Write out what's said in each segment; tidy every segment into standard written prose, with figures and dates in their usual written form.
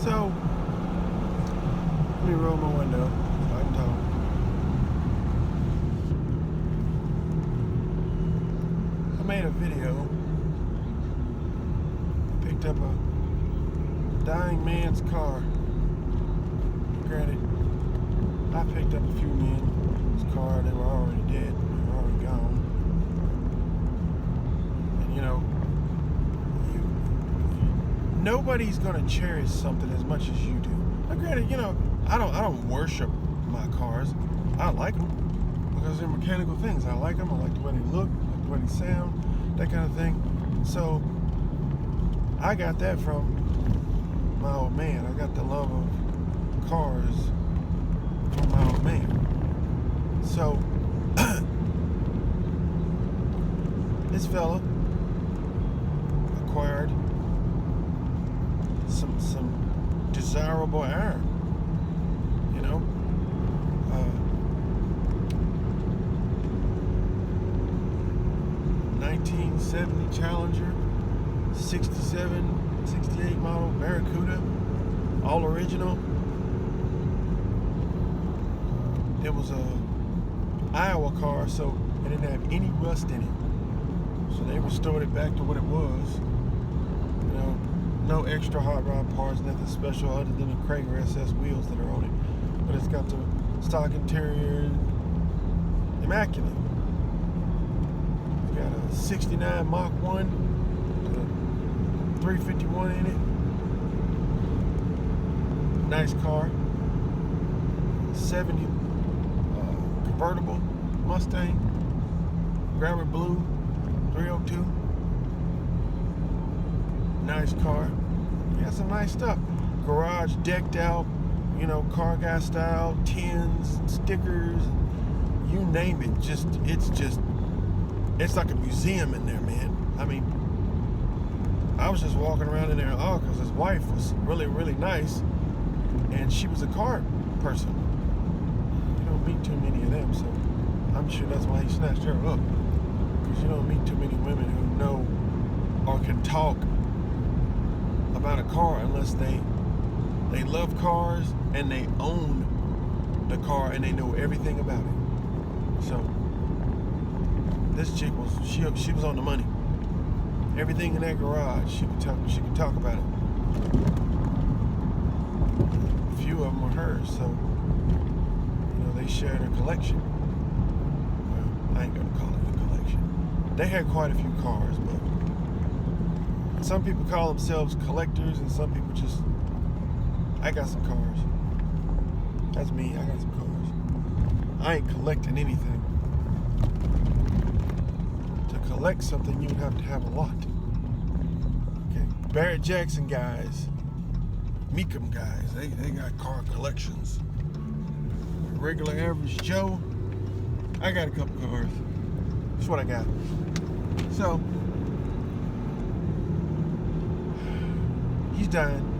So, let me roll my window so I can talk. I made a video. I picked up a dying man's car. Granted, I picked up a few men's car. They were already dead. They were already gone. And you know, nobody's gonna cherish something as much as you do. Now, granted, you know, I don't worship my cars. I like them because they're mechanical things. I like them. I like the way they look, I like the way they sound, that kind of thing. So I got that from my old man. I got the love of cars from my old man. So this fella acquired some desirable iron, you know. 1970 Challenger, 67, 68 model Barracuda, all original. It was a Iowa car, so it didn't have any rust in it. So they restored it back to what it was. You know, no extra hot rod parts, nothing special other than the Krager SS wheels that are on it. But it's got the stock interior, immaculate. It's got a 69 Mach 1, 351 in it. Nice car. 70 convertible Mustang, grabber blue, 302. Nice car. Got some nice stuff. Garage decked out, you know, car guy style, tins, stickers, you name it. It's like a museum in there, man. I mean, I was just walking around in there in awe because his wife was really, really nice, and she was a car person. You don't meet too many of them, so I'm sure that's why he snatched her up. Because you don't meet too many women who know or can talk about a car unless they love cars and they own the car and they know everything about it. So this chick was she was on the money. Everything in that garage, she could talk about it. A few of them were hers, so you know they shared her collection. Well, I ain't gonna call it a collection. They had quite a few cars, but some people call themselves collectors, and some people just. I got some cars. That's me. I got some cars. I ain't collecting anything. To collect something, you would have to have a lot. Okay, Barrett Jackson guys, Meekum guys, they got car collections. Regular average Joe, I got a couple cars. That's what I got. So he's dying.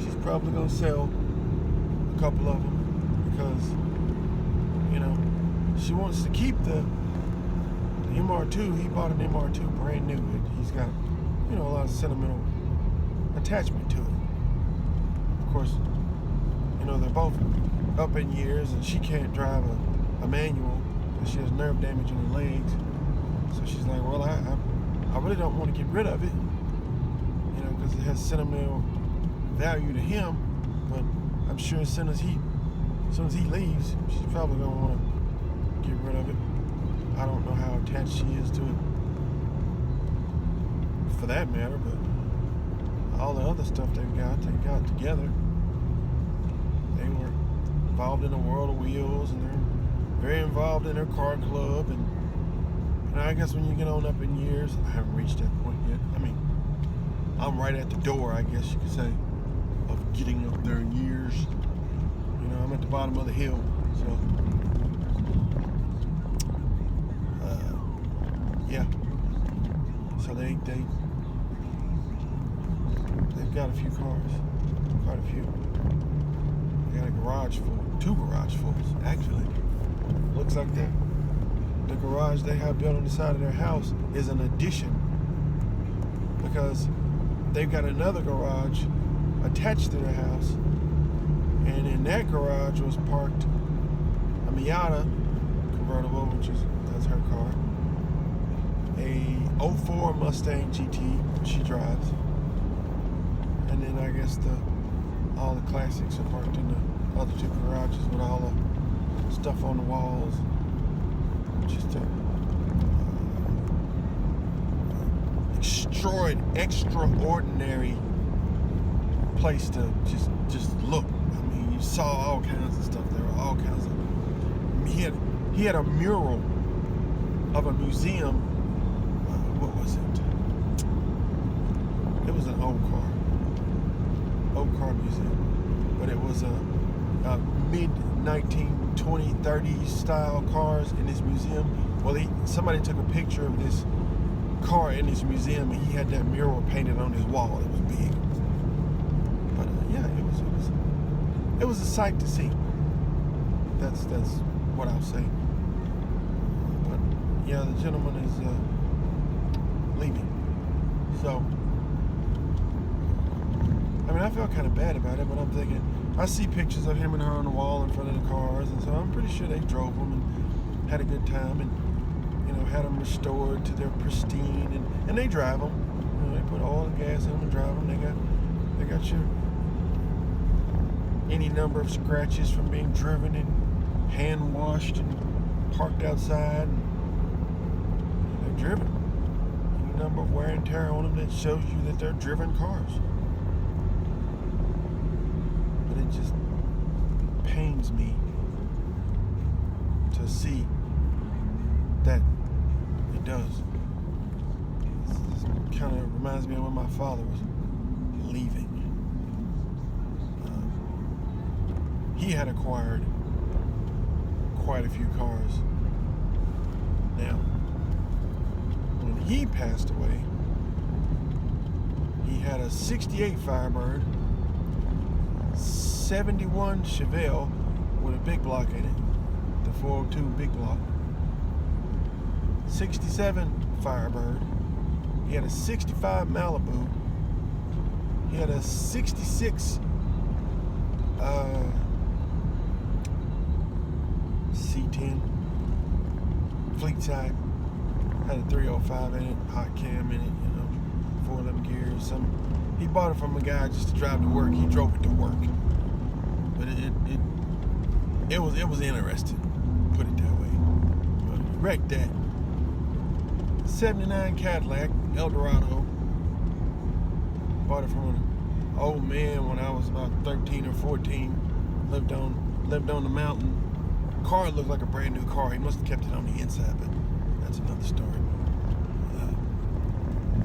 She's probably gonna sell a couple of them because, you know, she wants to keep the MR2. He bought an MR2 brand new. He's got, you know, a lot of sentimental attachment to it. Of course, you know, they're both up in years, and she can't drive a manual because she has nerve damage in her legs. So she's like, well, I really don't want to get rid of it, you know, because it has sentimental value to him. But I'm sure as soon as he leaves, she's probably gonna want to get rid of it. I don't know how attached she is to it, for that matter. But all the other stuff they got together. They were involved in the World of Wheels, and they're very involved in their car club. And I guess when you get on up in years, I haven't reached that point yet. I mean, I'm right at the door, I guess you could say, of getting up there in years. You know, I'm at the bottom of the hill, so yeah. So they've got a few cars, quite a few. They got a garage full, 2 garage fulls actually. Looks like the garage they have built on the side of their house is an addition, because they've got another garage attached to their house, and in that garage was parked a Miata convertible, that's her car, a '04 Mustang GT she drives, and then I guess all the classics are parked in the other two garages with all the stuff on the walls. Just extraordinary place to just look. I mean, you saw all kinds of stuff. There were all kinds of. He had a mural of a museum. What was it? It was an old car museum, but it was a mid 1920s, 30s style cars in this museum. Well, somebody took a picture of this car in this museum, and he had that mural painted on his wall. It was big, but yeah, it was a sight to see. That's what I'll say. But yeah, the gentleman is leaving. So I mean, I felt kind of bad about it, but I'm thinking, I see pictures of him and her on the wall in front of the cars, and so I'm pretty sure they drove them and had a good time, and had them restored to their pristine, and they drive them. They put oil and gas in them and drive them. They got your any number of scratches from being driven and hand washed and parked outside. And they're driven. Any number of wear and tear on them that shows you that they're driven cars. But it just pains me to see that it does. This kind of reminds me of when my father was leaving. He had acquired quite a few cars. Now, when he passed away, he had a 68 Firebird, 71 Chevelle with a big block in it, the 402 big block, 67 Firebird. He had a 65 Malibu. He had a 66 C10 fleet type. Had a 305 in it, hot cam in it, 411 gears. He bought it from a guy just to drive to work. He drove it to work, but it was interesting, put it that way. But he wrecked that. 79 Cadillac Eldorado. Bought it from an old man when I was about 13 or 14. Lived on the mountain. Car looked like a brand new car. He must have kept it on the inside, but that's another story.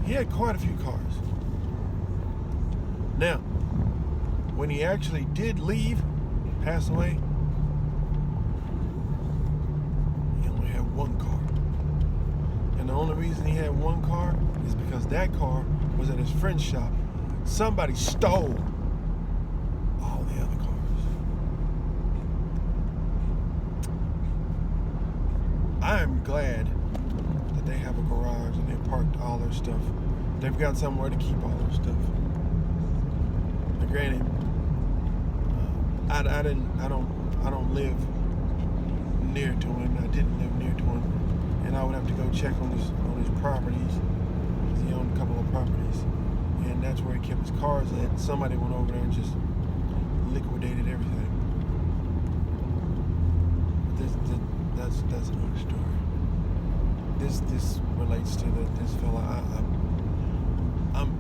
He had quite a few cars. Now, when he actually did leave, pass away, he only had one car. And the only reason he had one car is because that car was at his friend's shop. Somebody stole all the other cars. I'm glad that they have a garage and they parked all their stuff. They've got somewhere to keep all their stuff. Now, granted, I don't live near to him. I didn't live near to him, and I would have to go check on his properties. He owned a couple of properties, and that's where he kept his cars at. Somebody went over there and just liquidated everything. But that's another story. This relates to this fella.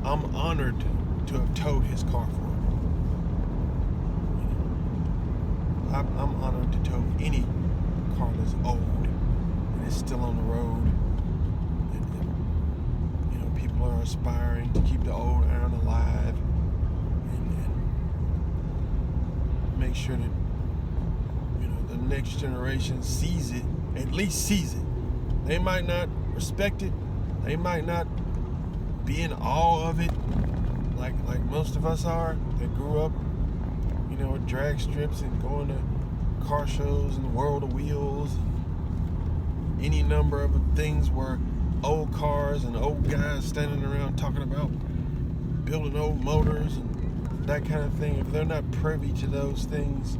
I'm honored to have towed his car for him. I'm honored to tow any car that's old and is still on the road. And people are aspiring to keep the old iron alive and make sure that the next generation sees it, at least sees it. They might not respect it. They might not be in awe of it like most of us are that grew up at drag strips and going to car shows and the World of Wheels, any number of things where old cars and old guys standing around talking about building old motors and that kind of thing, if they're not privy to those things,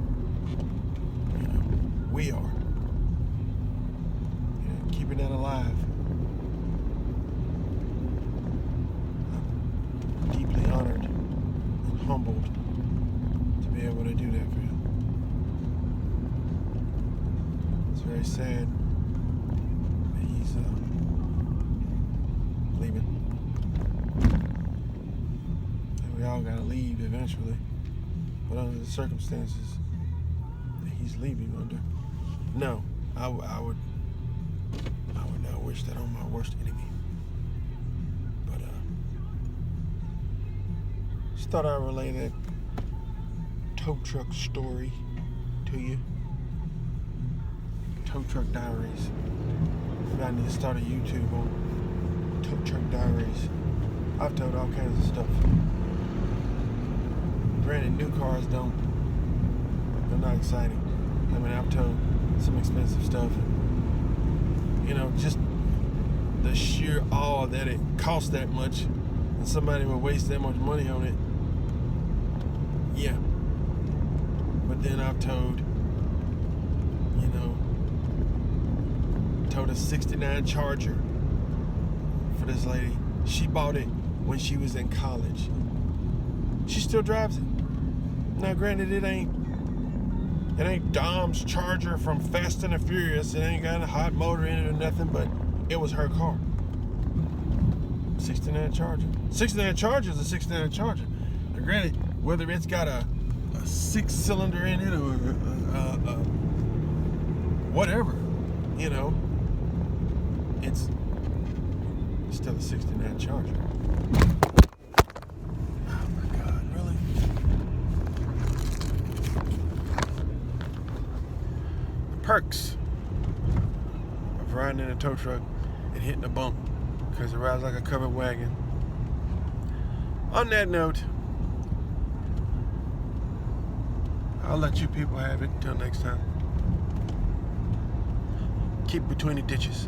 we are. Keeping that alive. I'm deeply honored and humbled to be able to do that for him. It's very sad that he's leaving. And we all gotta leave eventually, but under the circumstances that he's leaving under, no, I would not wish that on my worst enemy. But just thought I'd relay that tow truck story to you. Tow Truck Diaries. Maybe I need to start a YouTube on Tow Truck Diaries. I've towed all kinds of stuff. Granted, new cars they're not exciting. I mean, I've towed some expensive stuff. Just the sheer awe that it costs that much and somebody would waste that much money on it. Yeah. But then I've towed a 69 Charger for this lady. She bought it when she was in college. She still drives it. Now granted, it ain't Dom's Charger from Fast and the Furious. It ain't got a hot motor in it or nothing, but it was her car. 69 Charger. 69 Charger is a 69 Charger. Now granted, whether it's got a 6-cylinder in it or whatever, it's still a 69 Charger. Oh my God, really? The perks of riding in a tow truck and hitting a bump, because it rides like a covered wagon. On that note, I'll let you people have it until next time. Keep between the ditches.